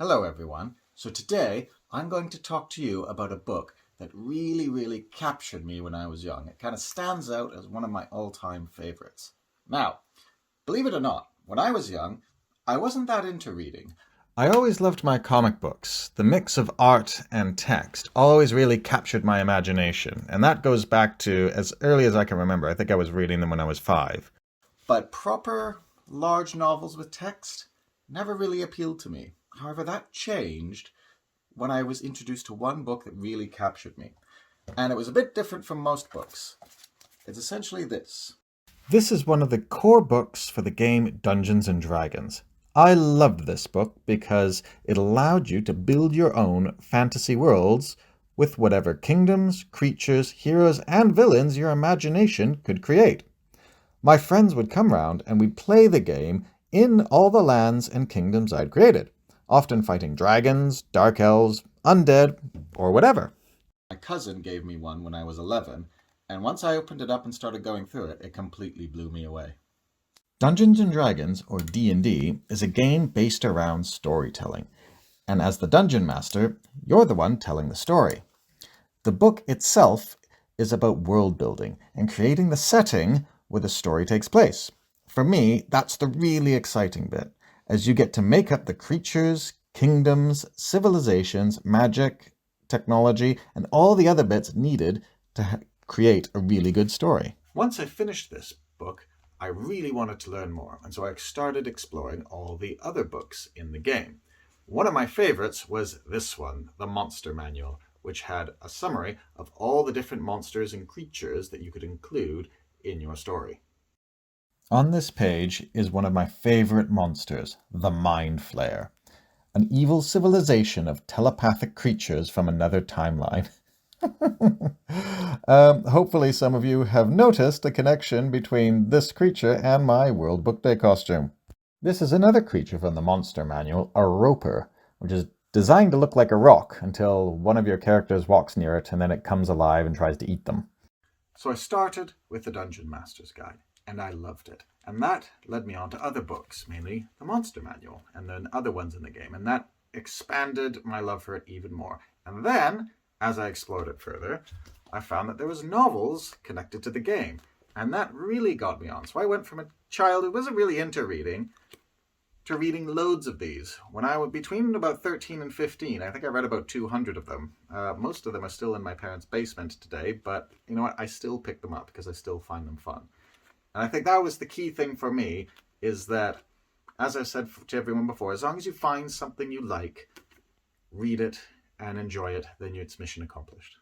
Hello everyone. So today I'm going to talk to you about a book that really captured me when I was young. It kind of stands out as one of my all-time favorites. Now, believe it or not, when I was young, I wasn't that into reading. I always loved my comic books. The mix of art and text always really captured my imagination, and that goes back to as early as I can remember. I think I was reading them when I was 5. But proper, large novels with text never really appealed to me. However, that changed when I was introduced to one book that really captured me. And it was a bit different from most books. It's essentially this. This is one of the core books for the game Dungeons and Dragons. I loved this book because it allowed you to build your own fantasy worlds with whatever kingdoms, creatures, heroes, and villains your imagination could create. My friends would come round and we'd play the game in all the lands and kingdoms I'd created, often fighting dragons, dark elves, undead, or whatever. My cousin gave me one when I was 11, and once I opened it up and started going through it, it completely blew me away. Dungeons and Dragons, or D&D, is a game based around storytelling, and as the Dungeon Master, you're the one telling the story. The book itself is about world building and creating the setting where the story takes place. For me, that's the really exciting bit, as you get to make up the creatures, kingdoms, civilizations, magic, technology, and all the other bits needed to create a really good story. Once I finished this book, I really wanted to learn more, and so I started exploring all the other books in the game. One of my favorites was this one, the Monster Manual, which had a summary of all the different monsters and creatures that you could include in your story. On this page is one of my favorite monsters, the Mind Flayer, an evil civilization of telepathic creatures from another timeline. Hopefully some of you have noticed a connection between this creature and my World Book Day costume. This is another creature from the Monster Manual, a roper, which is designed to look like a rock until one of your characters walks near it and then it comes alive and tries to eat them. So I started with the Dungeon Master's Guide, and I loved it. And that led me on to other books, mainly the Monster Manual, and then other ones in the game, and that expanded my love for it even more. And then, as I explored it further, I found that there was novels connected to the game, and that really got me on. So I went from a child who wasn't really into reading to reading loads of these. When I was between about 13 and 15, I think I read about 200 of them. Most of them are still in my parents' basement today, but you know what? I still pick them up because I still find them fun. And I think that was the key thing for me, is that, as I've said to everyone before, as long as you find something you like, read it and enjoy it, then it's mission accomplished.